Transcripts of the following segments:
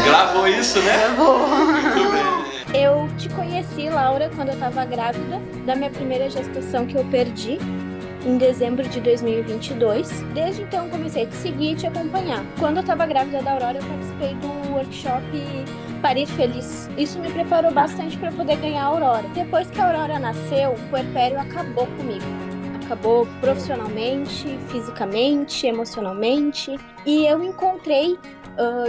Gravou isso, né? Gravou. Muito bem. Eu te conheci, Laura, quando eu estava grávida da minha primeira gestação que eu perdi. em dezembro de 2022. Desde então comecei a te seguir e te acompanhar. Quando eu estava grávida da Aurora, eu participei do workshop Parir Feliz. Isso me preparou bastante para poder ganhar a Aurora. Depois que a Aurora nasceu, o puerpério acabou comigo. Acabou profissionalmente, fisicamente, emocionalmente. E eu encontrei,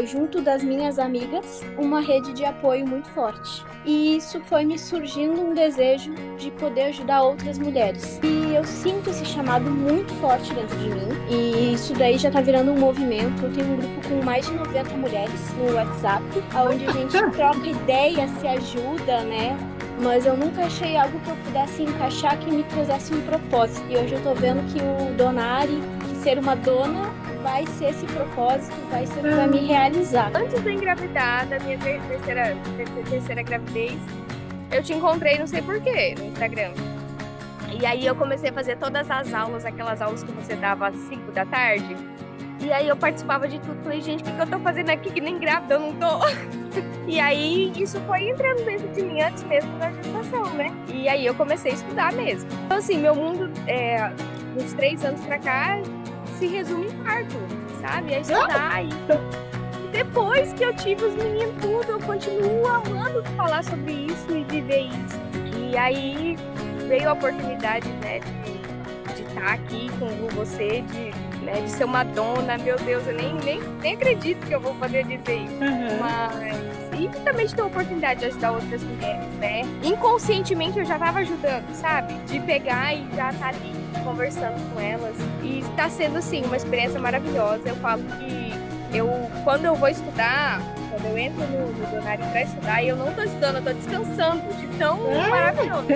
junto das minhas amigas, uma rede de apoio muito forte. E isso foi me surgindo um desejo de poder ajudar outras mulheres. E eu sinto esse chamado muito forte dentro de mim. E isso daí já tá virando um movimento. Eu tenho um grupo com mais de 90 mulheres no WhatsApp, onde a gente troca ideias, se ajuda, né? Mas eu nunca achei algo que eu pudesse encaixar que me trouxesse um propósito. E hoje eu tô vendo que o Donare, que ser uma dona, vai ser esse propósito, vai ser pra me realizar. Antes de eu engravidar, da minha terceira gravidez, eu te encontrei, não sei porquê, no Instagram. E aí eu comecei a fazer todas as aulas, aquelas aulas que você dava às 5 da tarde. E aí eu participava de tudo. Falei, gente, o que eu tô fazendo aqui que nem grávida eu não tô? E aí isso foi entrando dentro de mim antes mesmo da gestação, né? E aí eu comecei a estudar mesmo. Então assim, meu mundo, uns 3 anos pra cá, se resume em parto, sabe? A estudar. E depois que eu tive os meninos tudo, eu continuo amando falar sobre isso e viver isso. E aí veio a oportunidade, né, de estar aqui com você, de ser uma dona. Meu Deus, eu nem acredito que eu vou poder dizer isso. Mas e também de ter a oportunidade de ajudar outras mulheres, né? Inconscientemente eu já estava ajudando, sabe? De pegar e já estar ali conversando com elas. E está sendo, assim, uma experiência maravilhosa. Eu falo que quando eu vou estudar, quando eu entro no Donare para estudar, eu não estou estudando, eu estou descansando de tão maravilhoso.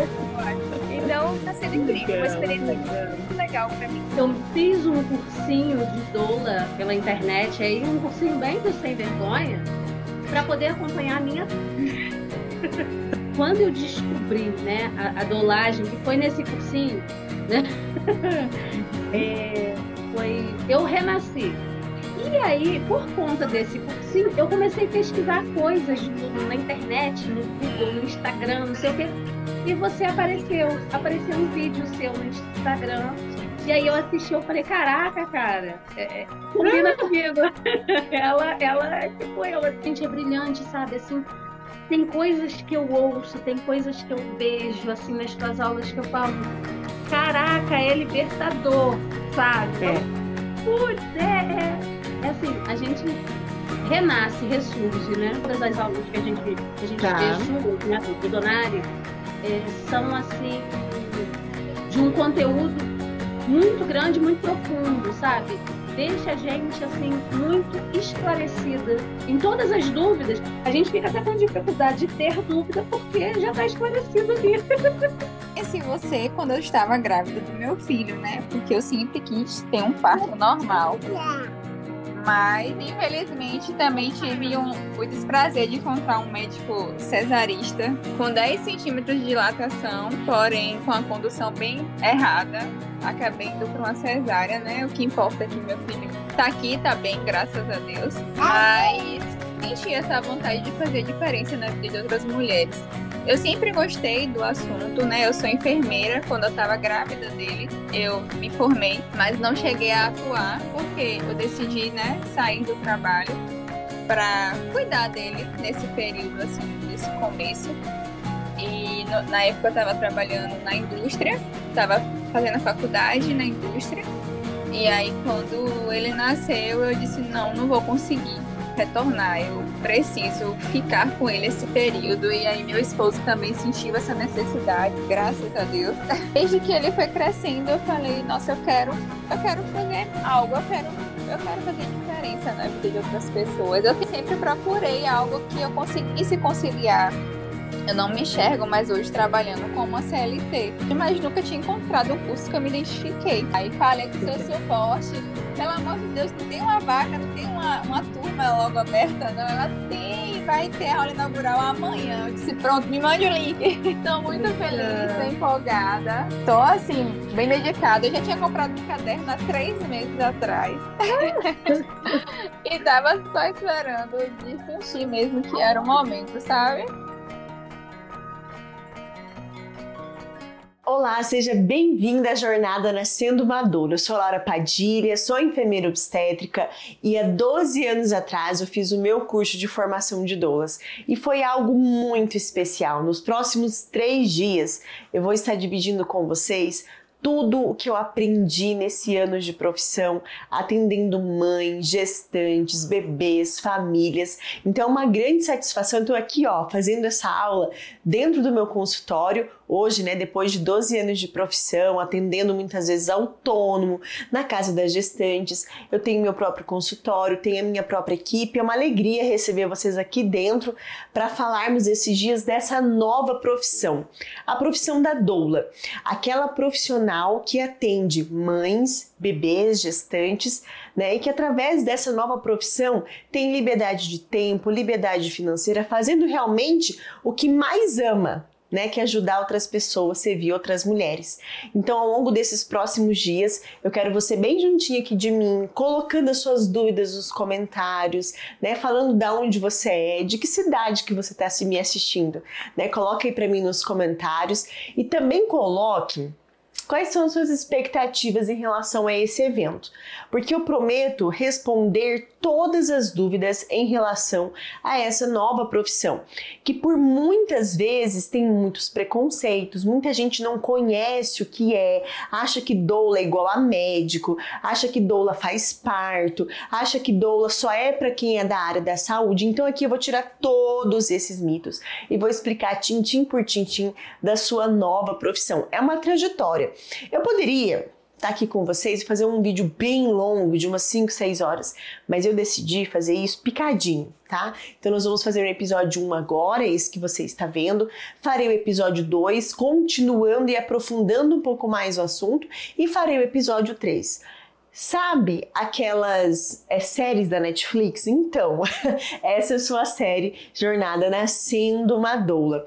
Então está sendo incrível, uma experiência muito legal para mim. Eu fiz um cursinho de doula pela internet, aí um cursinho bem do sem vergonha, para poder acompanhar a minha quando eu descobri, né, a doulagem, que foi nesse cursinho, né? Eu renasci. E aí, por conta desse cursinho, eu comecei a pesquisar coisas na internet, no Google, no Instagram, não sei o quê. E você apareceu um vídeo seu no Instagram. E aí eu assisti, eu falei, caraca, cara, combina comigo. Ela, gente, é brilhante, sabe? Assim, tem coisas que eu ouço, tem coisas que eu vejo, assim, nas tuas aulas que eu falo, caraca, é libertador, sabe? Putz, assim, a gente renasce, ressurge, né? Todas as aulas que a gente fez junto, né, do Donare, são, assim, de um conteúdo muito grande, muito profundo, sabe? Deixa a gente, assim, muito esclarecida em todas as dúvidas. A gente fica até com dificuldade de ter dúvida, porque já está esclarecido ali. Conheci você quando eu estava grávida do meu filho, né? Porque eu sempre quis ter um parto normal. Mas, infelizmente, também tive o desprazer de encontrar um médico cesarista com 10 centímetros de dilatação, porém com a condução bem errada. Acabei indo para uma cesárea, né? O que importa é que meu filho tá aqui, tá bem, graças a Deus. Mas senti essa vontade de fazer diferença na vida de outras mulheres. Eu sempre gostei do assunto, né? Eu sou enfermeira. Quando eu estava grávida dele, eu me formei, mas não cheguei a atuar porque eu decidi, né, sair do trabalho para cuidar dele nesse período, assim, nesse começo. E na época eu estava trabalhando na indústria, estava fazendo a faculdade na indústria. E aí quando ele nasceu, eu disse, não vou conseguir retornar, eu preciso ficar com ele esse período. E aí meu esposo também sentiu essa necessidade, graças a Deus. Desde que ele foi crescendo, eu falei, nossa, eu quero fazer algo, eu quero fazer diferença na vida de outras pessoas. Eu sempre procurei algo que eu conseguisse conciliar. Eu não me enxergo mais hoje trabalhando como uma CLT, mas nunca tinha encontrado um curso que eu me identifiquei. Aí falei com o seu suporte, pelo amor de Deus, não tem uma vaga, não tem uma turma logo aberta, não. Ela tem, vai ter a aula inaugural amanhã. Eu disse, pronto, me mande o link. Estou muito feliz, estou empolgada. Estou, assim, bem dedicada. Eu já tinha comprado um caderno há 3 meses atrás. E tava só esperando de sentir mesmo que era o momento, sabe? Olá, seja bem-vinda à jornada Nascendo Madura. Eu sou Laura Padilha, sou enfermeira obstétrica e há 12 anos atrás eu fiz o meu curso de formação de doulas e foi algo muito especial. Nos próximos 3 dias eu vou estar dividindo com vocês tudo o que eu aprendi nesse ano de profissão, atendendo mães, gestantes, bebês, famílias. Então é uma grande satisfação. Eu tô aqui, fazendo essa aula dentro do meu consultório, hoje, depois de 12 anos de profissão, atendendo muitas vezes autônomo, na casa das gestantes. Eu tenho meu próprio consultório, tenho a minha própria equipe. É uma alegria receber vocês aqui dentro para falarmos esses dias dessa nova profissão. A profissão da doula, aquela profissional que atende mães, bebês, gestantes, e que através dessa nova profissão tem liberdade de tempo, liberdade financeira, fazendo realmente o que mais ama, que é ajudar outras pessoas, servir outras mulheres. Então, ao longo desses próximos dias, eu quero você bem juntinho aqui de mim, colocando as suas dúvidas nos comentários, falando de onde você é, de que cidade que você está me assistindo, Coloca aí para mim nos comentários e também coloque quais são as suas expectativas em relação a esse evento, porque eu prometo responder todas as dúvidas em relação a essa nova profissão, que por muitas vezes tem muitos preconceitos, muita gente não conhece o que é, acha que doula é igual a médico, acha que doula faz parto, acha que doula só é para quem é da área da saúde. Então aqui eu vou tirar todos esses mitos e vou explicar tintim por tintim da sua nova profissão. É uma trajetória. Eu poderia estar aqui com vocês e fazer um vídeo bem longo, de umas 5, 6 horas, mas eu decidi fazer isso picadinho, tá? Então nós vamos fazer o episódio 1 agora, esse que você está vendo, farei o episódio 2, continuando e aprofundando um pouco mais o assunto, e farei o episódio 3. Sabe aquelas séries da Netflix? Então, essa é a sua série Jornada Nascendo uma Doula.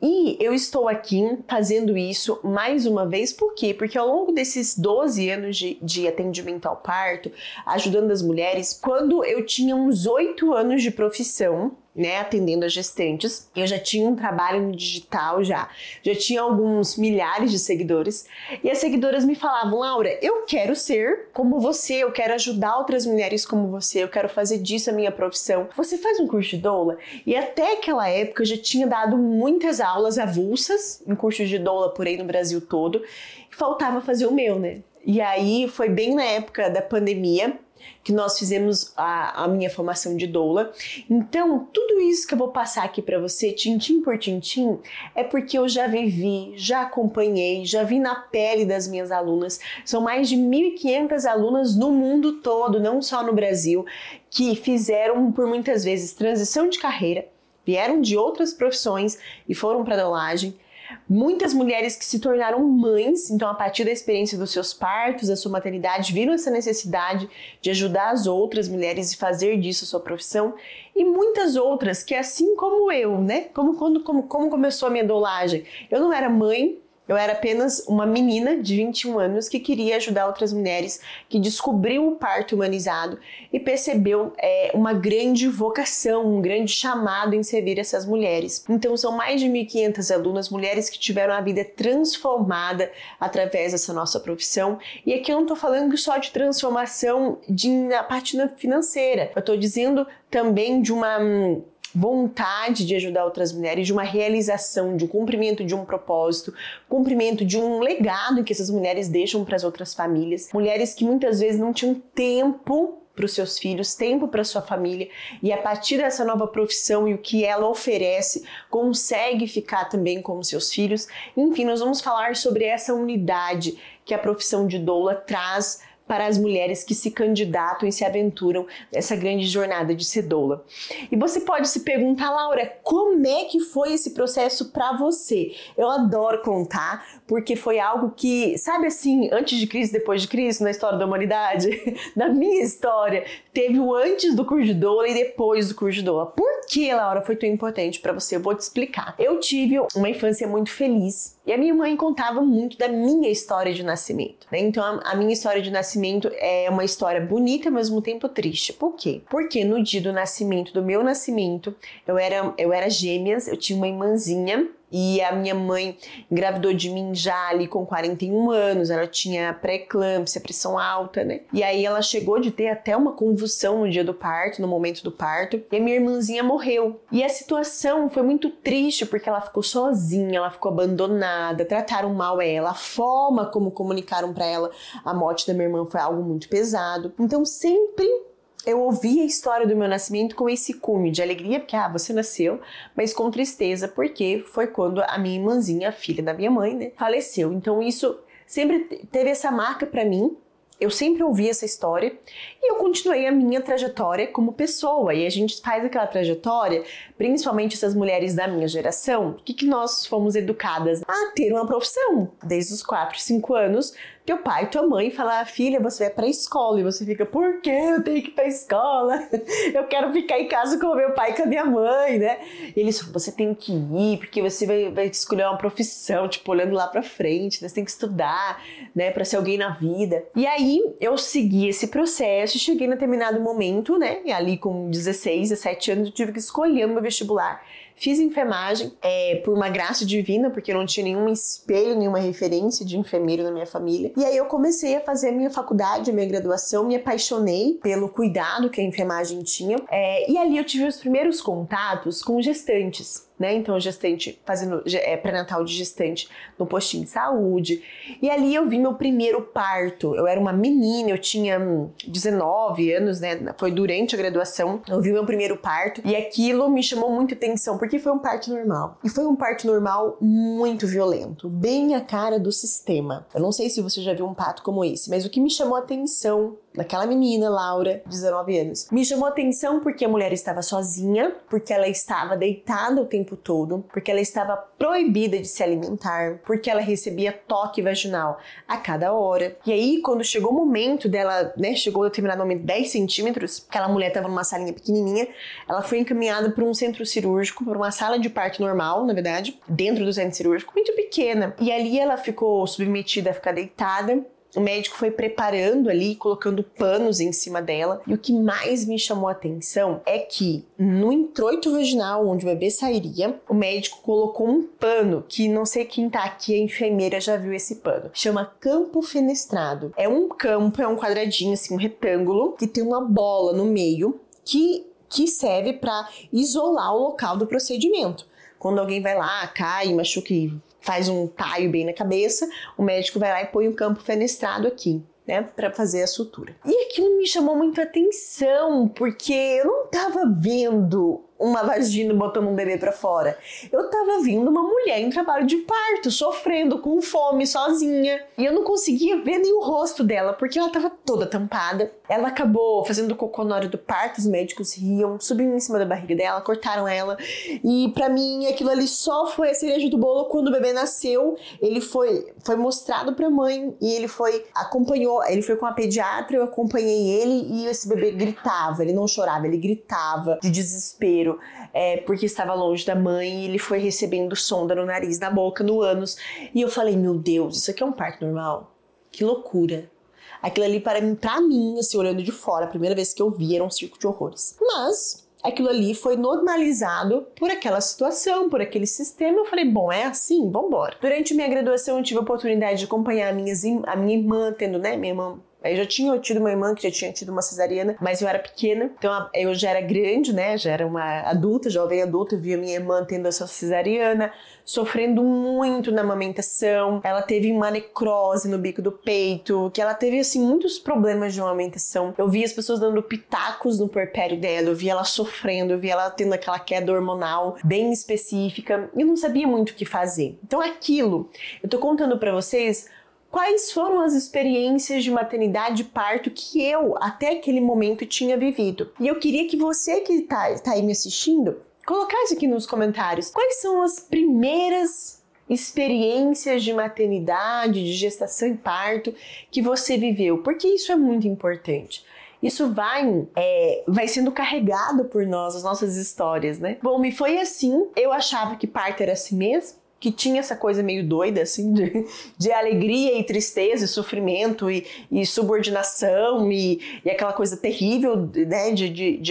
E eu estou aqui fazendo isso mais uma vez, por quê? Porque ao longo desses 12 anos de atendimento ao parto, ajudando as mulheres, quando eu tinha uns 8 anos de profissão, atendendo as gestantes, eu já tinha um trabalho no digital, já tinha alguns milhares de seguidores, e as seguidoras me falavam: Laura, eu quero ser como você, eu quero ajudar outras mulheres como você, eu quero fazer disso a minha profissão. Você faz um curso de doula? E até aquela época eu já tinha dado muitas aulas avulsas em cursos de doula por aí no Brasil todo, e faltava fazer o meu, E aí foi bem na época da pandemia que nós fizemos a minha formação de doula. Então, tudo isso que eu vou passar aqui para você, tintim por tintim, é porque eu já vivi, já acompanhei, já vi na pele das minhas alunas. São mais de 1.500 alunas no mundo todo, não só no Brasil, que fizeram, por muitas vezes, transição de carreira, vieram de outras profissões e foram para a doulagem. Muitas mulheres que se tornaram mães, então a partir da experiência dos seus partos, da sua maternidade, viram essa necessidade de ajudar as outras mulheres e fazer disso a sua profissão. E muitas outras que, assim como eu, como começou a minha doulagem, eu não era mãe, eu era apenas uma menina de 21 anos que queria ajudar outras mulheres, que descobriu o parto humanizado e percebeu uma grande vocação, um grande chamado em servir essas mulheres. Então são mais de 1.500 alunas, mulheres que tiveram a vida transformada através dessa nossa profissão. E aqui eu não estou falando só de transformação na parte financeira, eu estou dizendo também de uma vontade de ajudar outras mulheres, de uma realização, de um cumprimento de um propósito, cumprimento de um legado que essas mulheres deixam para as outras famílias. Mulheres que muitas vezes não tinham tempo para os seus filhos, tempo para sua família, e a partir dessa nova profissão e o que ela oferece, consegue ficar também com os seus filhos. Enfim, nós vamos falar sobre essa unidade que a profissão de doula traz para as mulheres que se candidatam e se aventuram nessa grande jornada de ser doula. E você pode se perguntar: Laura, como é que foi esse processo para você? Eu adoro contar, porque foi algo que, sabe assim, antes de Cristo, depois de Cristo, na história da humanidade, na minha história, teve o antes do curso de doula e depois do curso de doula. Por que, Laura, foi tão importante para você? Eu vou te explicar. Eu tive uma infância muito feliz e a minha mãe contava muito da minha história de nascimento, Então a minha história de nascimento é uma história bonita e ao mesmo tempo triste. Por quê? Porque no dia do nascimento, do meu nascimento, eu era gêmeas, eu tinha uma irmãzinha E a minha mãe engravidou de mim já ali com 41 anos, ela tinha pré-eclâmpsia, pressão alta, né? E aí ela chegou de ter até uma convulsão no dia do parto, no momento do parto, e a minha irmãzinha morreu. E a situação foi muito triste, porque ela ficou sozinha, ela ficou abandonada, trataram mal ela, a forma como comunicaram pra ela a morte da minha irmã foi algo muito pesado. Então sempre eu ouvi a história do meu nascimento com esse cume de alegria, porque, você nasceu, mas com tristeza, porque foi quando a minha irmãzinha, a filha da minha mãe, né, faleceu. Então isso sempre teve essa marca pra mim. Eu sempre ouvi essa história e eu continuei a minha trajetória como pessoa. E a gente faz aquela trajetória, principalmente essas mulheres da minha geração, que nós fomos educadas a ter uma profissão. Desde os 4, 5 anos, teu pai e tua mãe falam, filha, você vai pra escola. E você fica, por que eu tenho que ir pra escola? Eu quero ficar em casa com o meu pai e com a minha mãe, né? E eles falam, você tem que ir, porque você vai escolher uma profissão, tipo, olhando lá pra frente, né? Você tem que estudar, né, pra ser alguém na vida. E aí, eu segui esse processo e cheguei em determinado momento, né, e ali com 16, 17 anos, eu tive que escolher o meu vestibular. Fiz enfermagem por uma graça divina, porque eu não tinha nenhum espelho, nenhuma referência de enfermeiro na minha família. E aí eu comecei a fazer a minha faculdade, a minha graduação, me apaixonei pelo cuidado que a enfermagem tinha. E ali eu tive os primeiros contatos com gestantes, né? Então, gestante, fazendo pré-natal de gestante no postinho de saúde. E ali eu vi meu primeiro parto. Eu era uma menina, eu tinha 19 anos, né? Foi durante a graduação. Eu vi meu primeiro parto e aquilo me chamou muita atenção, porque foi um parto normal. E foi um parto normal muito violento, bem a cara do sistema. Eu não sei se você já viu um parto como esse, mas o que me chamou a atenção daquela menina, Laura, 19 anos, me chamou a atenção porque a mulher estava sozinha, porque ela estava deitada o tempo todo, porque ela estava proibida de se alimentar, porque ela recebia toque vaginal a cada hora. E aí, quando chegou o momento dela, né, chegou a determinado momento 10 centímetros, aquela mulher estava numa salinha pequenininha, ela foi encaminhada para um centro cirúrgico, para uma sala de parto normal, na verdade, dentro do centro cirúrgico, muito pequena. E ali ela ficou submetida a ficar deitada. O médico foi preparando ali, colocando panos em cima dela. E o que mais me chamou a atenção é que no introito vaginal, onde o bebê sairia, o médico colocou um pano que não sei quem tá aqui, a enfermeira já viu esse pano. Chama campo fenestrado. É um campo, é um quadradinho, assim, um retângulo, que tem uma bola no meio que serve para isolar o local do procedimento. Quando alguém vai lá, cai, machuca e faz um taio bem na cabeça, o médico vai lá e põe um campo fenestrado aqui, né, para fazer a sutura. E aquilo me chamou muito a atenção, porque eu não tava vendo uma vagina botando um bebê pra fora. Eu tava vendo uma mulher em trabalho de parto, sofrendo, com fome, sozinha. E eu não conseguia ver nem o rosto dela, porque ela tava toda tampada. Ela acabou fazendo cocô na hora do parto, os médicos riam, subiram em cima da barriga dela, cortaram ela. E pra mim, aquilo ali só foi a cereja do bolo. Quando o bebê nasceu, ele foi mostrado pra mãe e ele foi com a pediatra, eu acompanhei ele e esse bebê gritava, ele não chorava, ele gritava de desespero. Porque estava longe da mãe e ele foi recebendo sonda no nariz, na boca, no ânus. E eu falei, meu Deus, isso aqui é um parto normal? Que loucura. Aquilo ali pra mim, assim, olhando de fora, a primeira vez que eu vi, era um circo de horrores. Mas aquilo ali foi normalizado por aquela situação, por aquele sistema. Eu falei, bom, é assim? Vambora. Durante minha graduação eu tive a oportunidade de acompanhar a minha irmã tendo, né, minha irmã. Eu já tinha tido uma irmã que já tinha tido uma cesariana, mas eu era pequena, então eu já era grande, né? Já era uma adulta, jovem adulta. Eu via minha irmã tendo essa cesariana, sofrendo muito na amamentação. Ela teve uma necrose no bico do peito, que ela teve, assim, muitos problemas de amamentação. Eu via as pessoas dando pitacos no puerpério dela, eu via ela sofrendo, eu via ela tendo aquela queda hormonal bem específica. E eu não sabia muito o que fazer. Então aquilo, eu tô contando pra vocês quais foram as experiências de maternidade e parto que eu, até aquele momento, tinha vivido. E eu queria que você que tá aí me assistindo, colocasse aqui nos comentários quais são as primeiras experiências de maternidade, de gestação e parto que você viveu, porque isso é muito importante. Isso vai sendo carregado por nós, as nossas histórias, né? Bom, me foi assim, eu achava que parto era assim mesmo, que tinha essa coisa meio doida, assim, de alegria e tristeza e sofrimento e subordinação e aquela coisa terrível, né,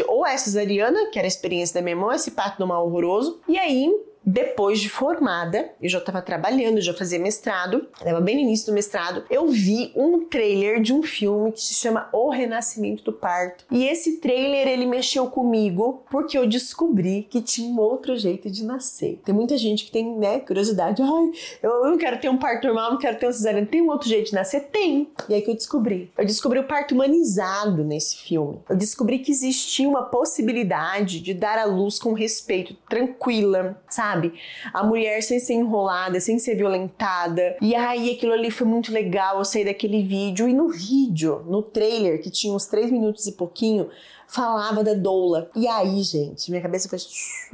ou a cesariana, que era a experiência da minha irmã, esse parto normal horroroso. E aí depois de formada, eu já estava trabalhando, já fazia mestrado, estava bem no início do mestrado, eu vi um trailer de um filme que se chama O Renascimento do Parto. E esse trailer, ele mexeu comigo porque eu descobri que tinha um outro jeito de nascer. Tem muita gente que tem, né, curiosidade. Ai, eu não quero ter um parto normal, não quero ter um cesariana. Tem um outro jeito de nascer? Tem. E aí que eu descobri. Eu descobri o parto humanizado nesse filme. Eu descobri que existia uma possibilidade de dar à luz com respeito, tranquila, sabe? A mulher sem ser enrolada, sem ser violentada. E aí aquilo ali foi muito legal. Eu saí daquele vídeo e no vídeo, no trailer, que tinha uns 3 minutos e pouquinho, falava da doula. E aí, gente, minha cabeça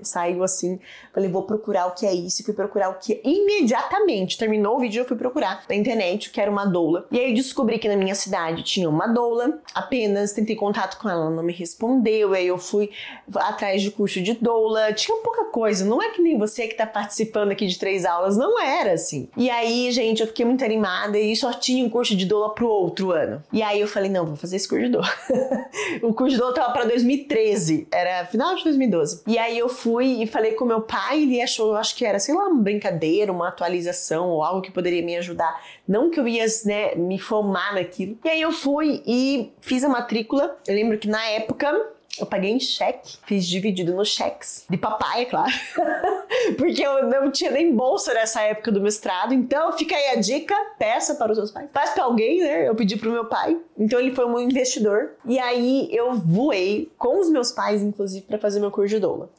saiu assim. Falei, vou procurar o que é isso. E fui procurar o que é. Imediatamente, terminou o vídeo, eu fui procurar na internet o que era uma doula. E aí eu descobri que na minha cidade tinha uma doula. Apenas tentei contato com ela, ela não me respondeu. Aí eu fui atrás de curso de doula. Tinha pouca coisa. Não é que nem você que tá participando aqui de 3 aulas. Não era assim. E aí, gente, eu fiquei muito animada. E só tinha um curso de doula pro outro ano. E aí eu falei, não, vou fazer esse curso de doula. O curso de doula para 2013, era final de 2012. E aí eu fui e falei com meu pai, ele achou, eu acho que era, sei lá, uma brincadeira, uma atualização ou algo que poderia me ajudar. Não que eu ia, né, me formar naquilo. E aí eu fui e fiz a matrícula. Eu lembro que na época eu paguei em cheque, fiz dividido nos cheques, de papai, é claro, porque eu não tinha nem bolsa nessa época do mestrado, então fica aí a dica, peça para os seus pais, faz para alguém, né, eu pedi pro meu pai, então ele foi um investidor, e aí eu voei com os meus pais, inclusive, para fazer meu curso de doula.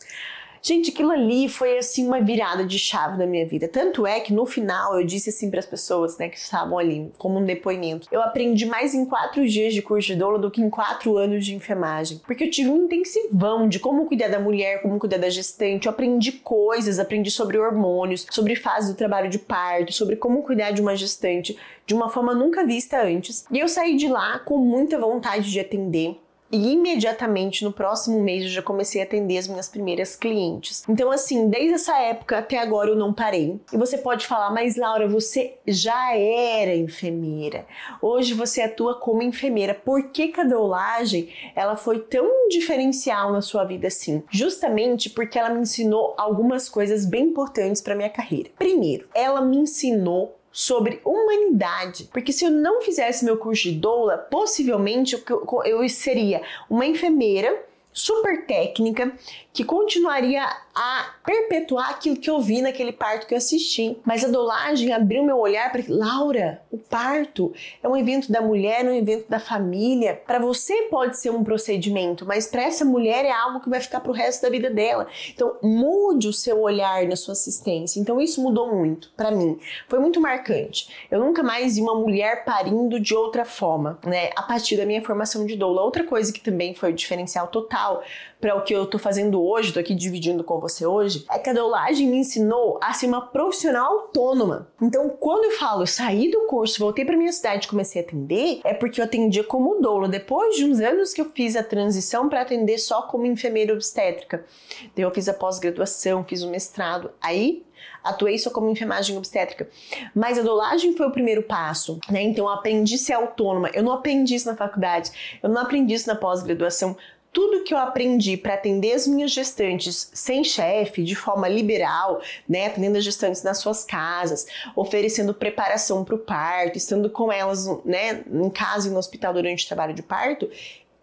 Gente, aquilo ali foi assim uma virada de chave na minha vida. Tanto é que no final eu disse assim para as pessoas, né, que estavam ali, como um depoimento. Eu aprendi mais em 4 dias de curso de doula do que em 4 anos de enfermagem. Porque eu tive um intensivão de como cuidar da mulher, como cuidar da gestante. Eu aprendi coisas, aprendi sobre hormônios, sobre fase do trabalho de parto, sobre como cuidar de uma gestante de uma forma nunca vista antes. E eu saí de lá com muita vontade de atender. E imediatamente no próximo mês eu já comecei a atender as minhas primeiras clientes. Então assim, desde essa época até agora eu não parei. E você pode falar, mas Laura, você já era enfermeira. Hoje você atua como enfermeira. Por que a doulagem ela foi tão diferencial na sua vida assim? Justamente porque ela me ensinou algumas coisas bem importantes para minha carreira. Primeiro, ela me ensinou sobre humanidade, porque se eu não fizesse meu curso de doula, possivelmente eu seria uma enfermeira super técnica que continuaria a perpetuar aquilo que eu vi naquele parto que eu assisti. Mas a doulagem abriu meu olhar para que, Laura, o parto é um evento da mulher, é um evento da família. Para você pode ser um procedimento, mas para essa mulher é algo que vai ficar pro resto da vida dela. Então mude o seu olhar na sua assistência. Então isso mudou muito para mim. Foi muito marcante. Eu nunca mais vi uma mulher parindo de outra forma, né? A partir da minha formação de doula. Outra coisa que também foi o diferencial total para o que eu tô fazendo hoje, tô aqui dividindo com você hoje, é que a doulagem me ensinou a ser uma profissional autônoma. Então, quando eu falo, eu saí do curso, voltei para minha cidade e comecei a atender, é porque eu atendia como doula. Depois de uns anos que eu fiz a transição para atender só como enfermeira obstétrica. Daí eu fiz a pós-graduação, fiz o mestrado, aí atuei só como enfermagem obstétrica. Mas a doulagem foi o primeiro passo, né? Então eu aprendi a ser autônoma. Eu não aprendi isso na faculdade, eu não aprendi isso na pós-graduação. Tudo que eu aprendi para atender as minhas gestantes sem chefe, de forma liberal, né, atendendo as gestantes nas suas casas, oferecendo preparação para o parto, estando com elas, né, em casa e no hospital durante o trabalho de parto,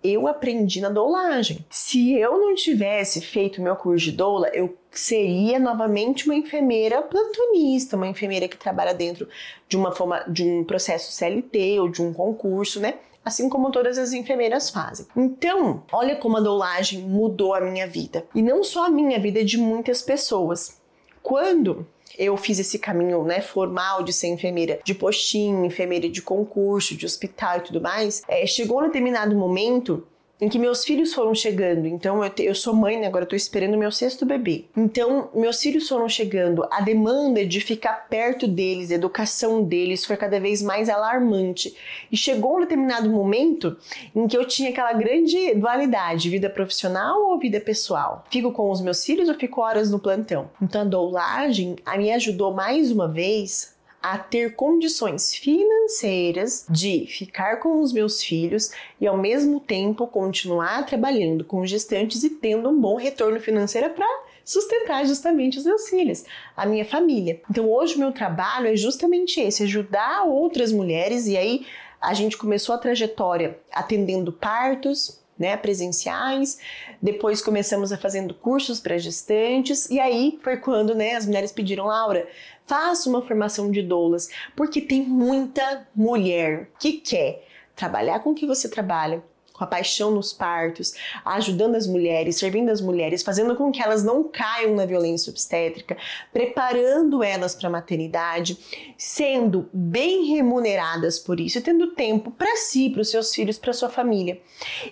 eu aprendi na doulagem. Se eu não tivesse feito meu curso de doula, eu seria novamente uma enfermeira plantonista, uma enfermeira que trabalha dentro de uma forma, de um processo CLT ou de um concurso, né? Assim como todas as enfermeiras fazem. Então, olha como a doulagem mudou a minha vida. E não só a minha vida, de muitas pessoas. Quando eu fiz esse caminho, né, formal de ser enfermeira de postinho, enfermeira de concurso, de hospital e tudo mais, chegou um determinado momento em que meus filhos foram chegando. Então eu sou mãe, né? Agora eu tô esperando o meu 6º bebê. Então meus filhos foram chegando, a demanda de ficar perto deles, a educação deles foi cada vez mais alarmante. E chegou um determinado momento em que eu tinha aquela grande dualidade, vida profissional ou vida pessoal. Fico com os meus filhos ou fico horas no plantão? Então a doulagem me ajudou mais uma vez a ter condições financeiras de ficar com os meus filhos e ao mesmo tempo continuar trabalhando com gestantes e tendo um bom retorno financeiro para sustentar justamente os meus filhos, a minha família. Então hoje o meu trabalho é justamente esse, ajudar outras mulheres, e aí a gente começou a trajetória atendendo partos, né, presenciais, depois começamos a fazendo cursos para gestantes, e aí foi quando, né, as mulheres pediram: Laura, faça uma formação de doulas, porque tem muita mulher que quer trabalhar com o que você trabalha, com a paixão nos partos, ajudando as mulheres, servindo as mulheres, fazendo com que elas não caiam na violência obstétrica, preparando elas para a maternidade, sendo bem remuneradas por isso e tendo tempo para si, para os seus filhos, para sua família.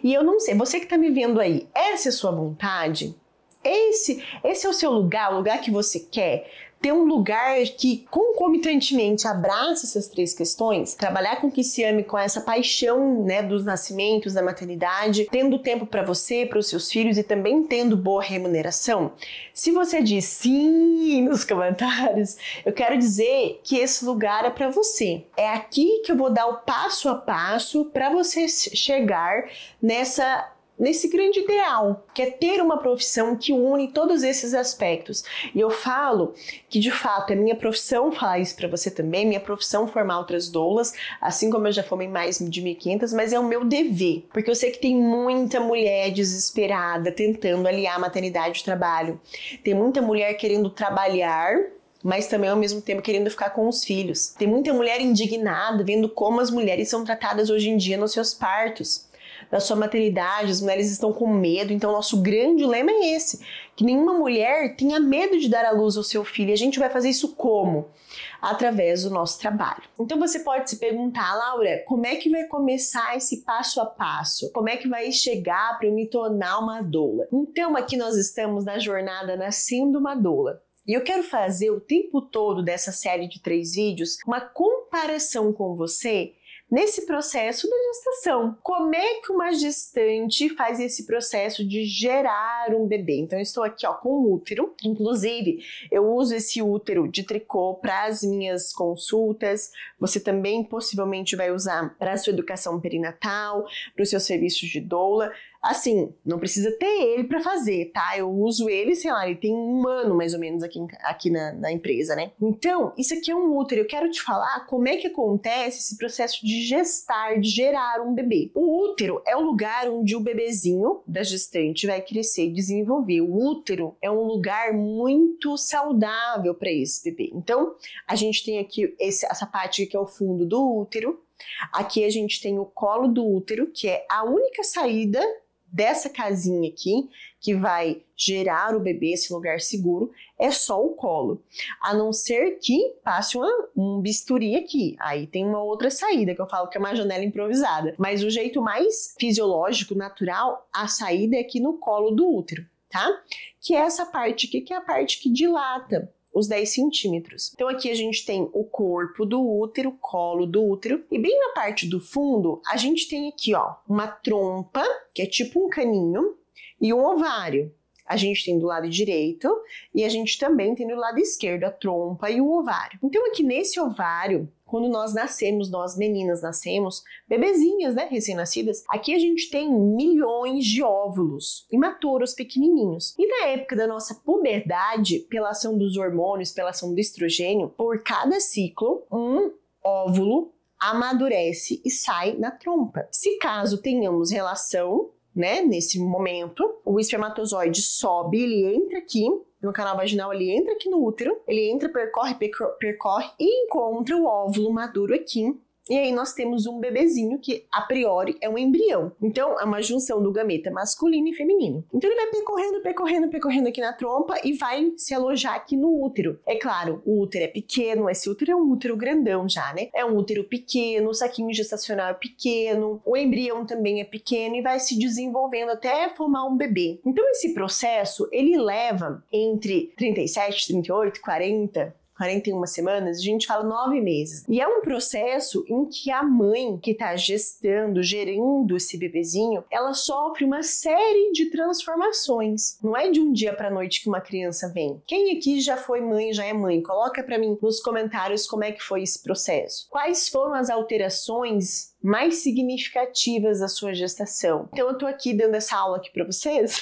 E eu não sei, você que está me vendo aí, essa é a sua vontade? Esse é o seu lugar, o lugar que você quer? Ter um lugar que concomitantemente abraça essas três questões, trabalhar com que se ame, com essa paixão, né, dos nascimentos, da maternidade, tendo tempo para você, para os seus filhos e também tendo boa remuneração? Se você diz sim nos comentários, eu quero dizer que esse lugar é para você. É aqui que eu vou dar o passo a passo para você chegar nesse grande ideal, que é ter uma profissão que une todos esses aspectos. E eu falo que, de fato, é minha profissão falar isso para você também, minha profissão formar outras doulas, assim como eu já formei mais de 1.500, mas é o meu dever, porque eu sei que tem muita mulher desesperada tentando aliar a maternidade e o trabalho. Tem muita mulher querendo trabalhar, mas também ao mesmo tempo querendo ficar com os filhos. Tem muita mulher indignada vendo como as mulheres são tratadas hoje em dia nos seus partos, da sua maternidade, as mulheres estão com medo. Então nosso grande lema é esse, que nenhuma mulher tenha medo de dar à luz ao seu filho. E a gente vai fazer isso como? Através do nosso trabalho. Então você pode se perguntar: Laura, como é que vai começar esse passo a passo? Como é que vai chegar para eu me tornar uma doula? Então aqui nós estamos na jornada Nascendo uma Doula. E eu quero fazer o tempo todo dessa série de 3 vídeos uma comparação com você nesse processo da gestação. Como é que uma gestante faz esse processo de gerar um bebê? Então eu estou aqui com o útero, inclusive eu uso esse útero de tricô para as minhas consultas, você também possivelmente vai usar para a sua educação perinatal, para os seus serviços de doula. Assim, não precisa ter ele para fazer, tá? Eu uso ele, sei lá, ele tem 1 ano mais ou menos aqui na empresa, né? Então, isso aqui é um útero. Eu quero te falar como é que acontece esse processo de gestar, de gerar um bebê. O útero é o lugar onde o bebezinho da gestante vai crescer e desenvolver. O útero é um lugar muito saudável para esse bebê. Então, a gente tem aqui essa parte que é o fundo do útero. Aqui a gente tem o colo do útero, que é a única saída dessa casinha aqui, que vai gerar o bebê, esse lugar seguro, é só o colo. A não ser que passe um bisturi aqui. Aí tem uma outra saída, que eu falo que é uma janela improvisada. Mas o jeito mais fisiológico, natural, a saída é aqui no colo do útero, tá? Que é essa parte aqui, que é a parte que dilata os 10 centímetros. Então aqui a gente tem o corpo do útero, colo do útero, e bem na parte do fundo a gente tem aqui, uma trompa, que é tipo um caninho, e um ovário. A gente tem do lado direito e a gente também tem do lado esquerdo a trompa e o ovário. Então aqui nesse ovário, quando nós nascemos, nós meninas nascemos, bebezinhas, né, recém-nascidas, aqui a gente tem milhões de óvulos imaturos, pequenininhos. E na época da nossa puberdade, pela ação dos hormônios, pela ação do estrogênio, por cada ciclo, um óvulo amadurece e sai na trompa. Se caso tenhamos relação, né, nesse momento, o espermatozoide sobe, ele entra aqui no canal vaginal, ele entra aqui no útero, ele entra, percorre e encontra o óvulo maduro aqui. E aí nós temos um bebezinho que, a priori, é um embrião. Então, é uma junção do gameta masculino e feminino. Então, ele vai percorrendo aqui na trompa e vai se alojar aqui no útero. É claro, o útero é pequeno, esse útero é um útero grandão já, né? É um útero pequeno, o saquinho gestacional é pequeno, o embrião também é pequeno e vai se desenvolvendo até formar um bebê. Então, esse processo, ele leva entre 37, 38, 41 semanas, a gente fala 9 meses. E é um processo em que a mãe que está gestando, gerando esse bebezinho, ela sofre uma série de transformações. Não é de um dia para a noite que uma criança vem. Quem aqui já foi mãe, já é mãe? Coloca para mim nos comentários como é que foi esse processo. Quais foram as alterações mais significativas da sua gestação. Então eu tô aqui dando essa aula aqui para vocês,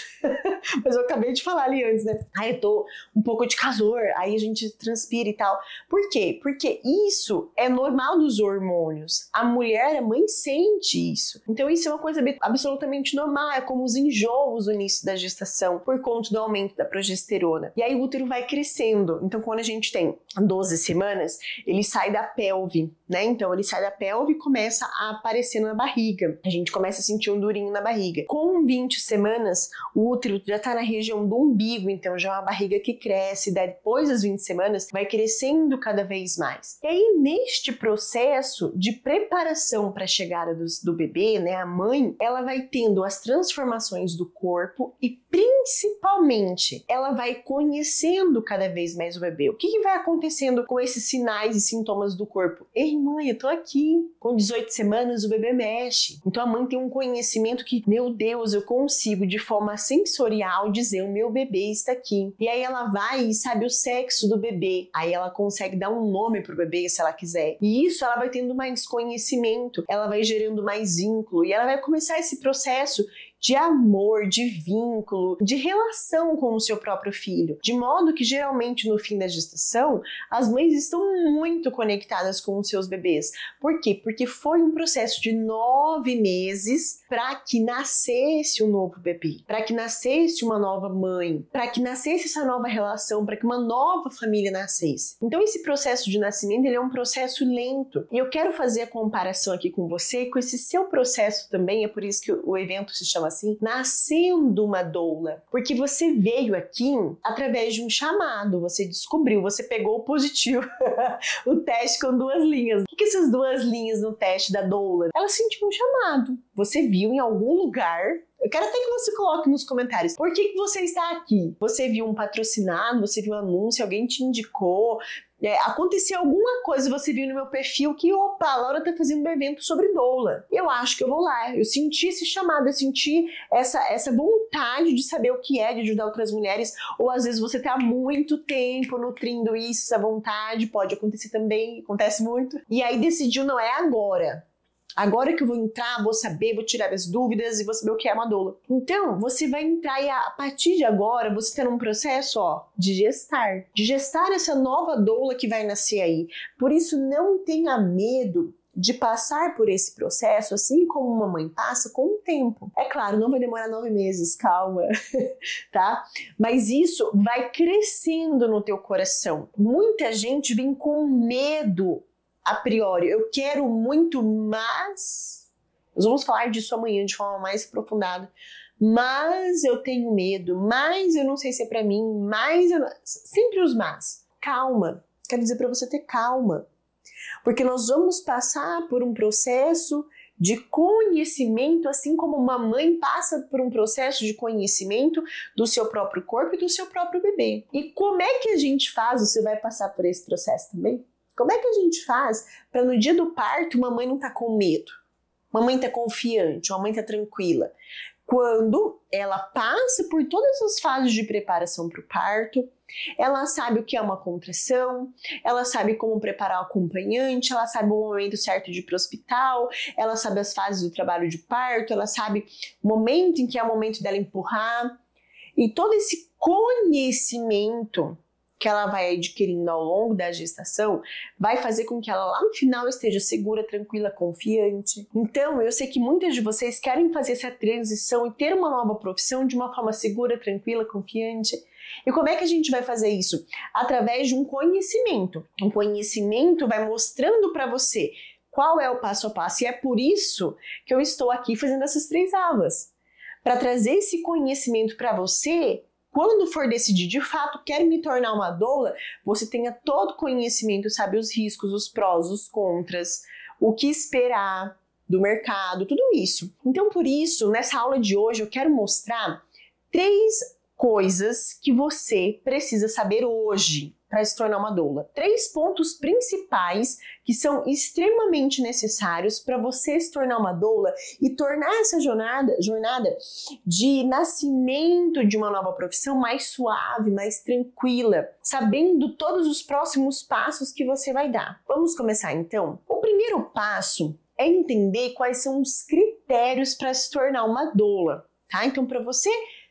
mas eu acabei de falar ali antes, né? Aí eu tô um pouco de calor, aí a gente transpira e tal. Por quê? Porque isso é normal dos hormônios. A mulher, a mãe, sente isso. Então isso é uma coisa absolutamente normal, é como os enjoos no início da gestação, por conta do aumento da progesterona. E aí o útero vai crescendo. Então quando a gente tem 12 semanas, ele sai da pelve, né? Então ele sai da pelve e começa a aparecer na barriga. A gente começa a sentir um durinho na barriga. Com 20 semanas, o útero já tá na região do umbigo, então já é uma barriga que cresce. Depois das 20 semanas, vai crescendo cada vez mais. E aí, neste processo de preparação para a chegada do bebê, né? A mãe, ela vai tendo as transformações do corpo e principalmente ela vai conhecendo cada vez mais o bebê. O que vai acontecendo com esses sinais e sintomas do corpo? Ei, mãe, eu tô aqui. Com 18 semanas o bebê mexe. Então a mãe tem um conhecimento que, meu Deus, eu consigo de forma sensorial dizer o meu bebê está aqui. E aí ela vai e sabe o sexo do bebê. Aí ela consegue dar um nome pro bebê se ela quiser. E isso ela vai tendo mais conhecimento, ela vai gerando mais vínculo e ela vai começar esse processo de amor, de vínculo, de relação com o seu próprio filho. De modo que, geralmente, no fim da gestação, as mães estão muito conectadas com os seus bebês. Por quê? Porque foi um processo de 9 meses para que nascesse um novo bebê, para que nascesse uma nova mãe, para que nascesse essa nova relação, para que uma nova família nascesse. Então, esse processo de nascimento, ele é um processo lento. E eu quero fazer a comparação aqui com você, com esse seu processo também, é por isso que o evento se chama assim, nascendo uma doula, porque você veio aqui através de um chamado, você descobriu, você pegou o positivo, o teste com 2 linhas. O que essas 2 linhas no teste da doula? Ela sentiu um chamado, você viu em algum lugar. Eu quero até que você coloque nos comentários por que você está aqui. Você viu um patrocinado, você viu um anúncio, alguém te indicou, aconteceu alguma coisa, você viu no meu perfil que, opa, a Laura tá fazendo um evento sobre doula. Eu acho que eu vou lá. Eu senti esse chamado, eu senti essa vontade de saber o que é, de ajudar outras mulheres. Ou às vezes você tá há muito tempo nutrindo isso, essa vontade, pode acontecer também, acontece muito. E aí decidiu, não é agora. Agora que eu vou entrar, vou saber, vou tirar as dúvidas e vou saber o que é uma doula. Então, você vai entrar e a partir de agora, você está num processo, de gestar essa nova doula que vai nascer aí. Por isso, não tenha medo de passar por esse processo, assim como uma mãe passa, com o tempo. É claro, não vai demorar 9 meses, calma, tá? Mas isso vai crescendo no teu coração. Muita gente vem com medo a priori, eu quero muito, mas... Nós vamos falar disso amanhã de forma mais aprofundada. Mas eu tenho medo, mas eu não sei se é pra mim, mas eu não... Sempre os mas. Calma. Quero dizer pra você ter calma. Porque nós vamos passar por um processo de conhecimento, assim como uma mãe passa por um processo de conhecimento do seu próprio corpo e do seu próprio bebê. E como é que a gente faz? Você vai passar por esse processo também? Como é que a gente faz para no dia do parto uma mãe não tá com medo? Uma mãe tá confiante, uma mãe tá tranquila. Quando ela passa por todas as fases de preparação para o parto, ela sabe o que é uma contração, ela sabe como preparar o acompanhante, ela sabe o momento certo de ir para o hospital, ela sabe as fases do trabalho de parto, ela sabe o momento em que é o momento dela empurrar. E todo esse conhecimento que ela vai adquirindo ao longo da gestação, vai fazer com que ela lá no final esteja segura, tranquila, confiante. Então, eu sei que muitas de vocês querem fazer essa transição e ter uma nova profissão de uma forma segura, tranquila, confiante. E como é que a gente vai fazer isso? Através de um conhecimento. Um conhecimento vai mostrando para você qual é o passo a passo. E é por isso que eu estou aqui fazendo essas 3 aulas. Para trazer esse conhecimento para você. Quando for decidir, de fato, quero me tornar uma doula, você tenha todo o conhecimento, sabe os riscos, os prós, os contras, o que esperar do mercado, tudo isso. Então, por isso, nessa aula de hoje, eu quero mostrar 3 coisas que você precisa saber hoje para se tornar uma doula. 3 pontos principais que são extremamente necessários para você se tornar uma doula e tornar essa jornada de nascimento de uma nova profissão mais suave, mais tranquila, sabendo todos os próximos passos que você vai dar. Vamos começar então? O primeiro passo é entender quais são os critérios para se tornar uma doula, tá? Então, para você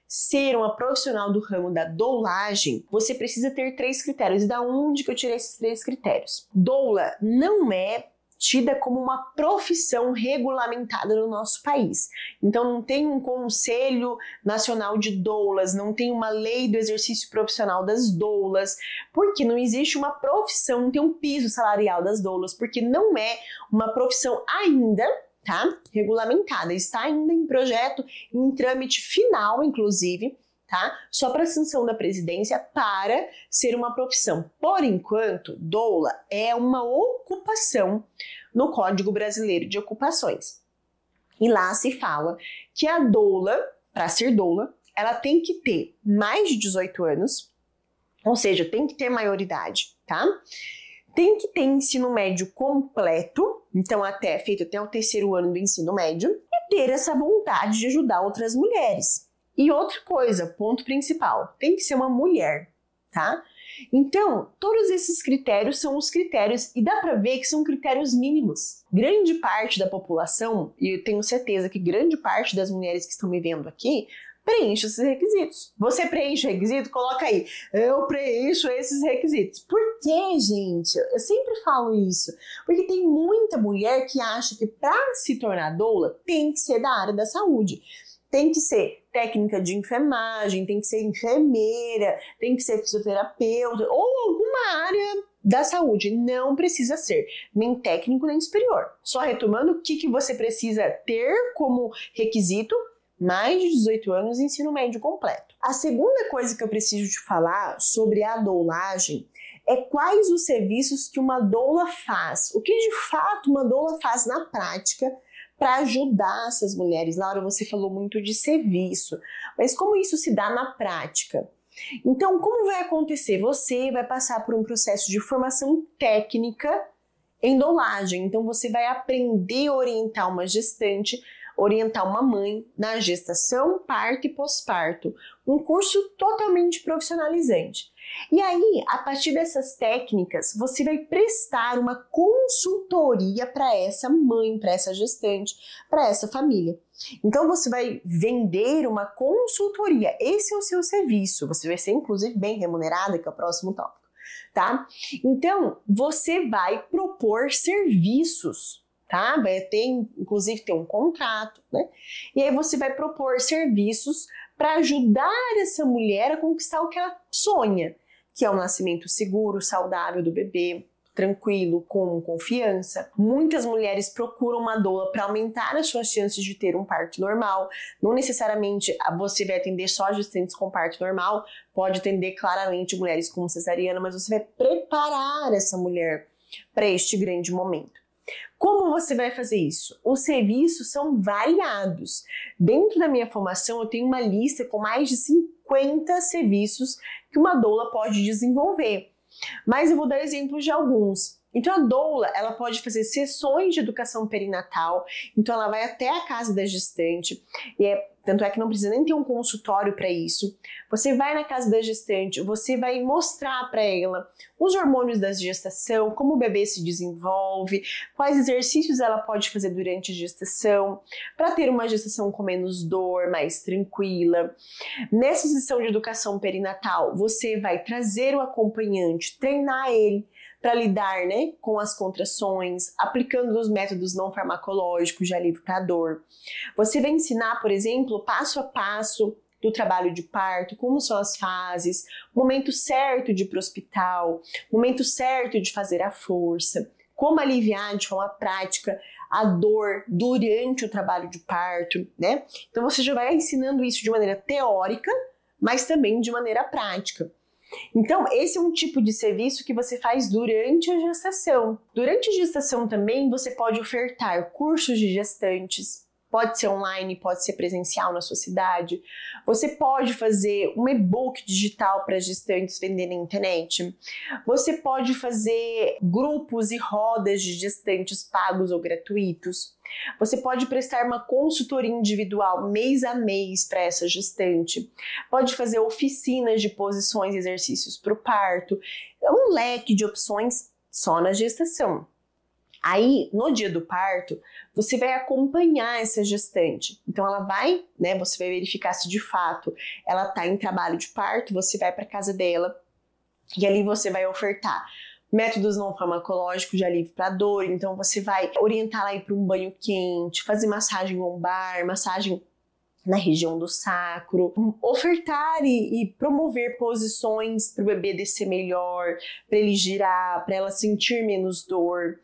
ser uma profissional do ramo da doulagem, você precisa ter 3 critérios. E da onde que eu tirei esses 3 critérios? Doula não é tida como uma profissão regulamentada no nosso país. Então não tem um Conselho Nacional de Doulas, não tem uma lei do exercício profissional das doulas, porque não existe uma profissão, não tem um piso salarial das doulas, porque não é uma profissão ainda, tá? Regulamentada, está ainda em projeto, em trâmite final, inclusive, tá? Só para sanção da presidência para ser uma profissão. Por enquanto, doula é uma ocupação no Código Brasileiro de Ocupações. E lá se fala que a doula, para ser doula, ela tem que ter mais de 18 anos, ou seja, tem que ter maioridade, tá? Tem que ter ensino médio completo, então feito até o 3º ano do ensino médio, e ter essa vontade de ajudar outras mulheres. E outra coisa, ponto principal, tem que ser uma mulher, tá? Então, todos esses critérios são os critérios, e dá pra ver que são critérios mínimos. Grande parte da população, e eu tenho certeza que grande parte das mulheres que estão me vendo aqui, preenche esses requisitos. Você preenche o requisito? Coloca aí, eu preencho esses requisitos. Por quê, gente? Eu sempre falo isso. Porque tem muita mulher que acha que para se tornar doula tem que ser da área da saúde. Tem que ser técnica de enfermagem, tem que ser enfermeira, tem que ser fisioterapeuta ou alguma área da saúde. Não precisa ser nem técnico nem superior. Só retomando, o que você precisa ter como requisito? Mais de 18 anos e ensino médio completo. A segunda coisa que eu preciso te falar sobre a doulagem é quais os serviços que uma doula faz. O que de fato uma doula faz na prática para ajudar essas mulheres. Laura, você falou muito de serviço, mas como isso se dá na prática? Então, como vai acontecer? Você vai passar por um processo de formação técnica em doulagem. Então, você vai aprender a orientar uma gestante, orientar uma mãe na gestação, parto e pós-parto. Um curso totalmente profissionalizante. E aí, a partir dessas técnicas, você vai prestar uma consultoria para essa mãe, para essa gestante, para essa família. Então, você vai vender uma consultoria. Esse é o seu serviço. Você vai ser, inclusive, bem remunerada, que é o próximo tópico, tá? Então, você vai propor serviços, tá? Vai ter, inclusive, ter um contrato, né? E aí você vai propor serviços para ajudar essa mulher a conquistar o que ela sonha, que é o nascimento seguro, saudável do bebê, tranquilo, com confiança. Muitas mulheres procuram uma doula para aumentar as suas chances de ter um parto normal. Não necessariamente você vai atender só gestantes com parto normal, pode atender claramente mulheres com cesariana, mas você vai preparar essa mulher para este grande momento. Como você vai fazer isso? Os serviços são variados. Dentro da minha formação, eu tenho uma lista com mais de 50 serviços que uma doula pode desenvolver. Mas eu vou dar exemplos de alguns. Então a doula, ela pode fazer sessões de educação perinatal, então ela vai até a casa da gestante, tanto é que não precisa nem ter um consultório para isso. Você vai na casa da gestante, você vai mostrar para ela os hormônios da gestação, como o bebê se desenvolve, quais exercícios ela pode fazer durante a gestação, para ter uma gestação com menos dor, mais tranquila. Nessa sessão de educação perinatal, você vai trazer o acompanhante, treinar ele para lidar, né, com as contrações, aplicando os métodos não farmacológicos de alívio para dor. Você vai ensinar, por exemplo, passo a passo do trabalho de parto, como são as fases, o momento certo de ir para o hospital, o momento certo de fazer a força, como aliviar de forma prática a dor durante o trabalho de parto, né? Então você já vai ensinando isso de maneira teórica, mas também de maneira prática. Então, esse é um tipo de serviço que você faz durante a gestação. Durante a gestação também você pode ofertar cursos de gestantes, pode ser online, pode ser presencial na sua cidade. Você pode fazer um e-book digital para gestantes vender na internet. Você pode fazer grupos e rodas de gestantes pagos ou gratuitos. Você pode prestar uma consultoria individual mês a mês para essa gestante. Pode fazer oficinas de posições e exercícios para o parto. É um leque de opções só na gestação. Aí, no dia do parto, você vai acompanhar essa gestante. Então, ela vai, né, você vai verificar se de fato ela está em trabalho de parto, você vai para casa dela e ali você vai ofertar métodos não farmacológicos de alívio para dor. Então, você vai orientar ela a ir para um banho quente, fazer massagem lombar, massagem na região do sacro, ofertar e promover posições para o bebê descer melhor, para ele girar, para ela sentir menos dor.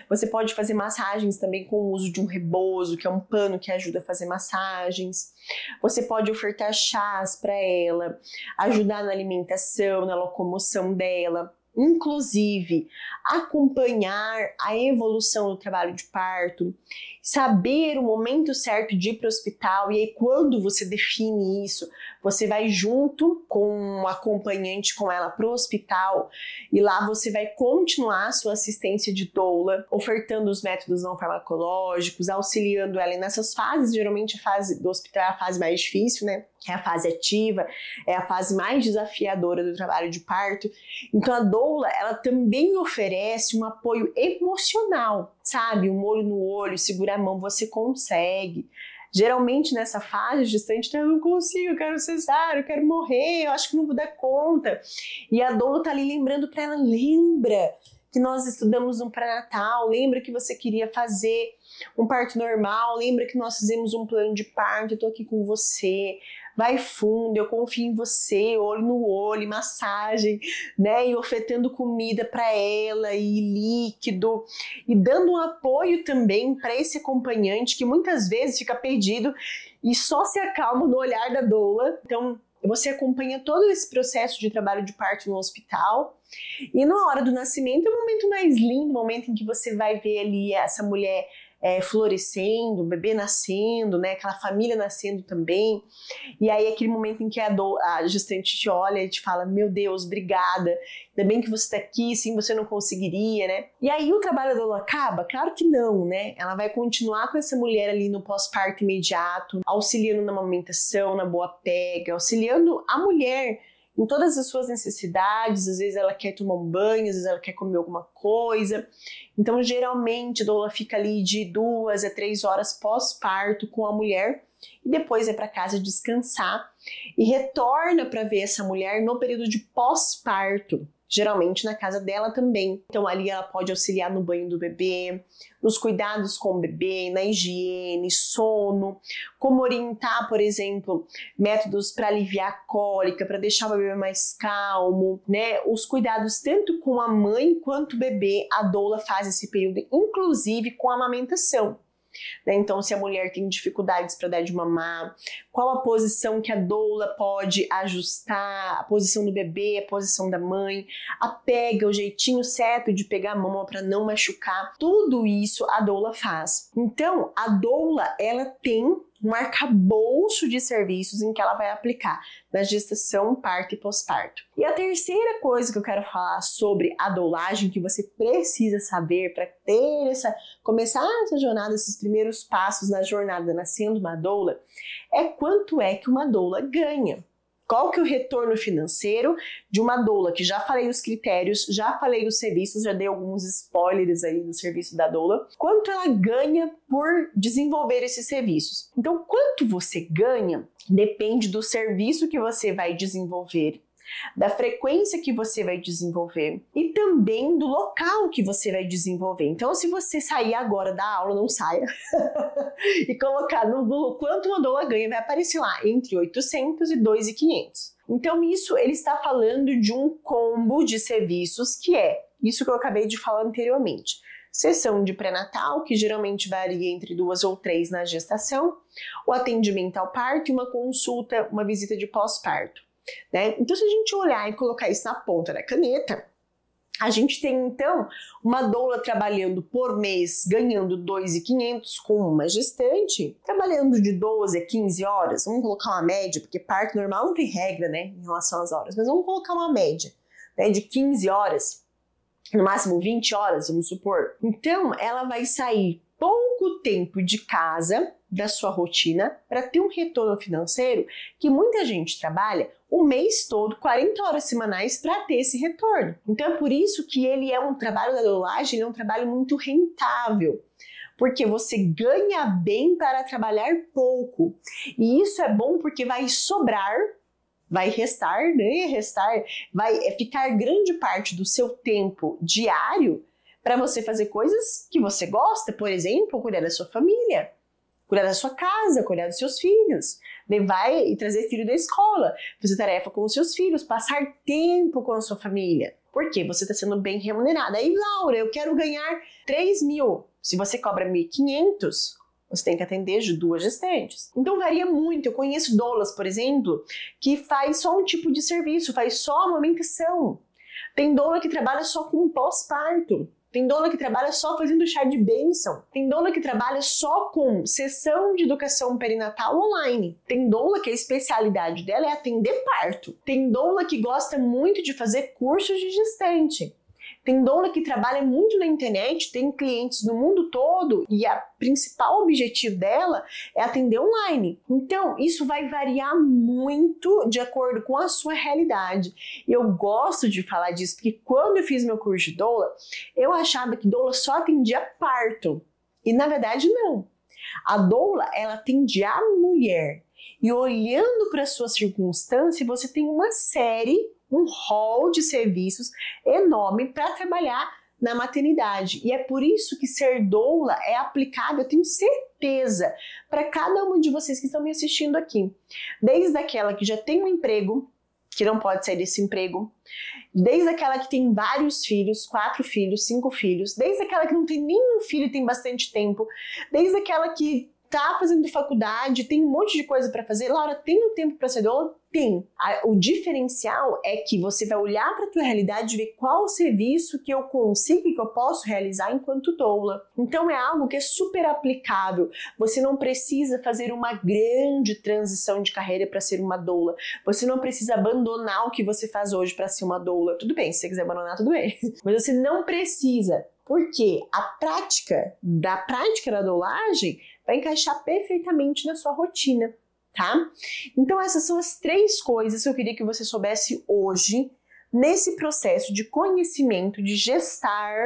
Você pode fazer massagens também com o uso de um rebozo, que é um pano que ajuda a fazer massagens. Você pode ofertar chás para ela, ajudar na alimentação, na locomoção dela. Inclusive, acompanhar a evolução do trabalho de parto, saber o momento certo de ir para o hospital, e aí quando você define isso, você vai junto com o acompanhante com ela para o hospital e lá você vai continuar a sua assistência de doula, ofertando os métodos não farmacológicos, auxiliando ela nessas fases. Geralmente a fase do hospital é a fase mais difícil, né? É a fase ativa, é a fase mais desafiadora do trabalho de parto. Então a doula, ela também oferece um apoio emocional, sabe? Um olho no olho, segura a mão, você consegue. Geralmente nessa fase gestante, eu não consigo, eu quero cesar, eu quero morrer, eu acho que não vou dar conta. E a doula tá ali lembrando para ela, lembra que nós estudamos no pré-natal, lembra que você queria fazer um parto normal, lembra que nós fizemos um plano de parto, eu tô aqui com você, vai fundo, eu confio em você, olho no olho, massagem, né, e ofertando comida para ela e líquido, e dando um apoio também para esse acompanhante que muitas vezes fica perdido e só se acalma no olhar da doula. Então, você acompanha todo esse processo de trabalho de parto no hospital. E na hora do nascimento é o momento mais lindo, o momento em que você vai ver ali essa mulher florescendo, o bebê nascendo, né, aquela família nascendo também. E aí aquele momento em que a gestante te olha e te fala, meu Deus, obrigada, ainda bem que você está aqui, sim, você não conseguiria, né? E aí o trabalho da doula acaba? Claro que não, né? Ela vai continuar com essa mulher ali no pós-parto imediato, auxiliando na amamentação, na boa pega, auxiliando a mulher em todas as suas necessidades. Às vezes ela quer tomar um banho, às vezes ela quer comer alguma coisa. Então, geralmente, a doula fica ali de 2 a 3 horas pós-parto com a mulher e depois vai para casa descansar e retorna para ver essa mulher no período de pós-parto, geralmente na casa dela também. Então ali ela pode auxiliar no banho do bebê, nos cuidados com o bebê, na higiene, sono, como orientar, por exemplo, métodos para aliviar a cólica, para deixar o bebê mais calmo, né? Os cuidados tanto com a mãe quanto o bebê, a doula faz esse período, inclusive com a amamentação. Né? Então, se a mulher tem dificuldades para dar de mamar, qual a posição que a doula pode ajustar, a posição do bebê, a posição da mãe, a pega, o jeitinho certo de pegar a mama para não machucar, tudo isso a doula faz. Então, a doula, ela tem um arcabouço de serviços em que ela vai aplicar na gestação, parto e pós-parto. E a terceira coisa que eu quero falar sobre a doulagem, que você precisa saber para começar essa jornada, esses primeiros passos na jornada nascendo uma doula, é quanto é que uma doula ganha. Qual que é o retorno financeiro de uma doula, que já falei dos critérios, já falei dos serviços, já dei alguns spoilers aí do serviço da doula. Quanto ela ganha por desenvolver esses serviços? Então, quanto você ganha depende do serviço que você vai desenvolver, da frequência que você vai desenvolver e também do local que você vai desenvolver. Então, se você sair agora da aula, não saia, e colocar no Google quanto uma doula ganha, vai aparecer lá entre 800 e 2.500. Então, isso ele está falando de um combo de serviços que é isso que eu acabei de falar anteriormente. Sessão de pré-natal, que geralmente varia entre 2 ou 3 na gestação, o atendimento ao parto e uma consulta, uma visita de pós-parto. Né? Então, se a gente olhar e colocar isso na ponta da caneta, a gente tem então uma doula trabalhando por mês, ganhando 2.500 com uma gestante, trabalhando de 12 a 15 horas, vamos colocar uma média, porque parto normal não tem regra, né, em relação às horas, mas vamos colocar uma média, né, de 15 horas, no máximo 20 horas, vamos supor. Então, ela vai sair pouco tempo de casa, da sua rotina, para ter um retorno financeiro que muita gente trabalha o mês todo, 40 horas semanais para ter esse retorno. Então é por isso que ele é um trabalho da doulagem, ele é um trabalho muito rentável. Porque você ganha bem para trabalhar pouco. E isso é bom porque vai sobrar, vai restar, vai ficar grande parte do seu tempo diário para você fazer coisas que você gosta, por exemplo, cuidar da sua família, cuidar da sua casa, cuidar dos seus filhos, levar e trazer filho da escola, fazer tarefa com os seus filhos, passar tempo com a sua família. Por quê? Você está sendo bem remunerada. Aí, Laura, eu quero ganhar 3 mil. Se você cobra 1.500, você tem que atender 2 gestantes. Então varia muito. Eu conheço doulas, por exemplo, que faz só um tipo de serviço, faz só a amamentação. Tem doula que trabalha só com pós-parto. Tem doula que trabalha só fazendo chá de bênção. Tem doula que trabalha só com sessão de educação perinatal online. Tem doula que a especialidade dela é atender parto. Tem doula que gosta muito de fazer cursos de gestante. Tem doula que trabalha muito na internet, tem clientes do mundo todo e o principal objetivo dela é atender online. Então, isso vai variar muito de acordo com a sua realidade. E eu gosto de falar disso porque quando eu fiz meu curso de doula, eu achava que doula só atendia parto. E na verdade não. A doula, ela atende a mulher. E olhando para a sua circunstância, você tem uma série, um hall de serviços enorme para trabalhar na maternidade. E é por isso que ser doula é aplicável, eu tenho certeza, para cada uma de vocês que estão me assistindo aqui. Desde aquela que já tem um emprego, que não pode sair desse emprego, desde aquela que tem vários filhos, 4 filhos, 5 filhos, desde aquela que não tem nenhum filho e tem bastante tempo, desde aquela que tá fazendo faculdade, tem um monte de coisa para fazer. Laura, tem um tempo para ser doula? Tem. O diferencial é que você vai olhar para a tua realidade e ver qual serviço que eu consigo e que eu posso realizar enquanto doula. Então é algo que é super aplicável. Você não precisa fazer uma grande transição de carreira para ser uma doula. Você não precisa abandonar o que você faz hoje para ser uma doula. Tudo bem, se você quiser abandonar, tudo bem. Mas você não precisa. Porque a prática da doulagem vai encaixar perfeitamente na sua rotina, tá? Então essas são as 3 coisas que eu queria que você soubesse hoje nesse processo de conhecimento, de gestar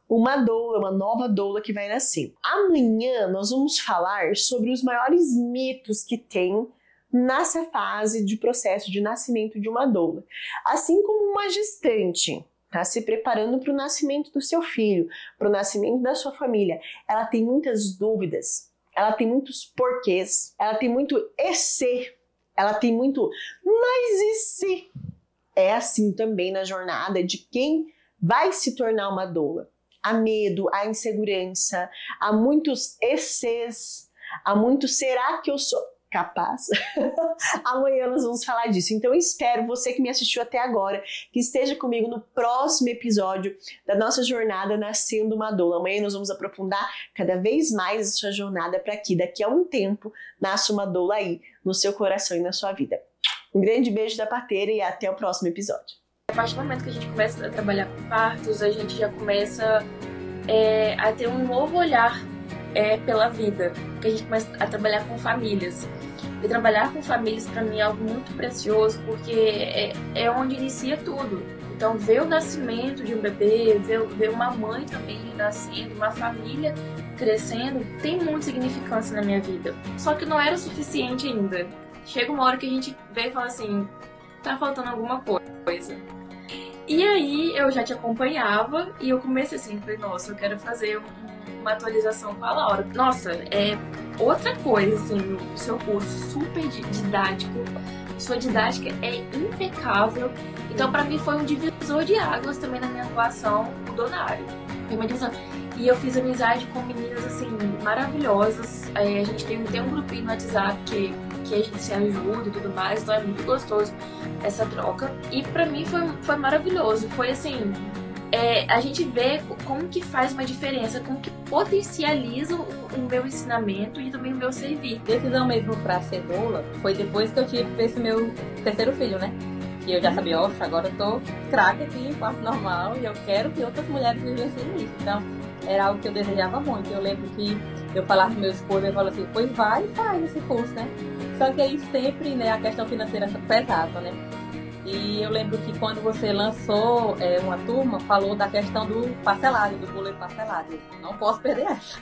uma doula, uma nova doula que vai nascer. Amanhã nós vamos falar sobre os maiores mitos que tem nessa fase de processo de nascimento de uma doula. Assim como uma gestante tá se preparando para o nascimento do seu filho, para o nascimento da sua família, ela tem muitas dúvidas, ela tem muitos porquês, ela tem muito e se, ela tem muito mas e se? É assim também na jornada de quem vai se tornar uma doula. Há medo, há insegurança, há muitos e ses, há muito será que eu sou capaz? Amanhã nós vamos falar disso. Então eu espero você que me assistiu até agora que esteja comigo no próximo episódio da nossa jornada Nascendo uma Doula. Amanhã nós vamos aprofundar cada vez mais a sua jornada para que daqui a um tempo nasça uma doula aí no seu coração e na sua vida. Um grande beijo da parteira e até o próximo episódio. A partir do momento que a gente começa a trabalhar com partos, a gente já começa a ter um novo olhar pela vida, porque a gente começa a trabalhar com famílias. E trabalhar com famílias para mim é algo muito precioso, porque é onde inicia tudo. Então ver o nascimento de um bebê, ver uma mãe também nascendo, uma família crescendo, tem muita significância na minha vida. Só que não era o suficiente ainda. Chega uma hora que a gente vê e fala assim, tá faltando alguma coisa. E aí eu já te acompanhava e eu comecei assim, falei, nossa, eu quero fazer uma atualização com a Laura. Nossa, outra coisa, assim, o seu curso super didático, sua didática é impecável. Então, pra mim, foi um divisor de águas também na minha atuação no Donário. E eu fiz amizade com meninas, assim, maravilhosas. A gente tem um grupinho no WhatsApp que a gente se ajuda e tudo mais, então é muito gostoso essa troca. E pra mim foi maravilhoso. Foi assim, a gente vê como que faz uma diferença, como que potencializa o meu ensinamento e também o meu servir. Decisão mesmo pra ser doula foi depois que eu tive esse meu terceiro filho, né? E eu já sabia, agora eu tô craque aqui em parto normal e eu quero que outras mulheres vivenciem isso. Então, era algo que eu desejava muito. Eu lembro que eu falava com meu esposo, ele falou assim, pois vai e faz esse curso, né? Só que aí sempre, né, a questão financeira pesava, né? E eu lembro que quando você lançou uma turma, falou da questão do parcelado, do boleto parcelado. Não posso perder essa.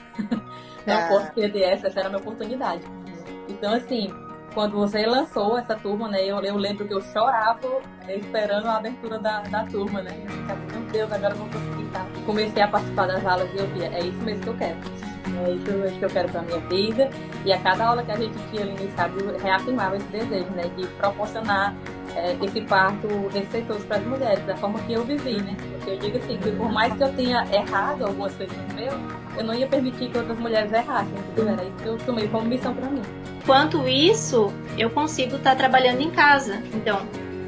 Não posso perder essa era a minha oportunidade. Então, assim, quando você lançou essa turma, né, eu lembro que eu chorava esperando a abertura da turma, né? Eu ficava, meu Deus, agora eu vou conseguir, tá? Comecei a participar das aulas e eu via, é isso mesmo que eu quero. É isso que eu quero pra minha vida. E a cada aula que a gente tinha ali no sábado, reafirmava esse desejo, né, de proporcionar esse parto respeitoso para as mulheres, da forma que eu vivi, né? Porque eu digo assim, que por mais que eu tenha errado algumas coisas no meu, eu não ia permitir que outras mulheres errassem, entendeu? Era isso que eu tomei como missão para mim. Enquanto isso, eu consigo estar trabalhando em casa. Então,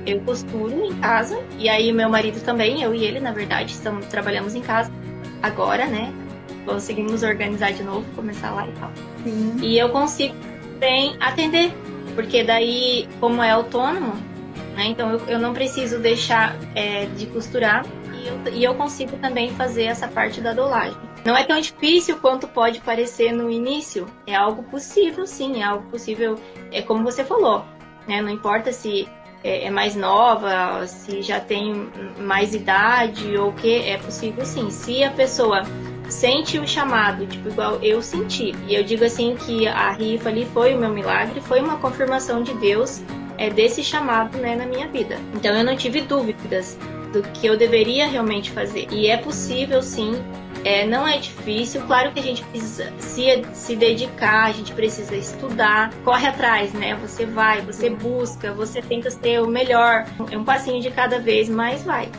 eu costuro em casa, e aí meu marido também, eu e ele, na verdade, trabalhamos em casa agora, né? Conseguimos nos organizar de novo, começar lá e tal. Sim. E eu consigo bem atender, porque daí, como é autônomo, né, então eu não preciso deixar de costurar e eu consigo também fazer essa parte da dolagem. Não é tão difícil quanto pode parecer no início, é algo possível sim, é algo possível, como você falou, né, não importa se é mais nova, se já tem mais idade ou o que, é possível sim. Se a pessoa sente o chamado, tipo, igual eu senti. E eu digo assim que a rifa ali foi o meu milagre, foi uma confirmação de Deus desse chamado, né, na minha vida. Então eu não tive dúvidas do que eu deveria realmente fazer. E é possível sim, não é difícil. Claro que a gente precisa se dedicar, a gente precisa estudar, corre atrás, né? Você vai, você busca, você tenta ser o melhor. É um passinho de cada vez, mas vai.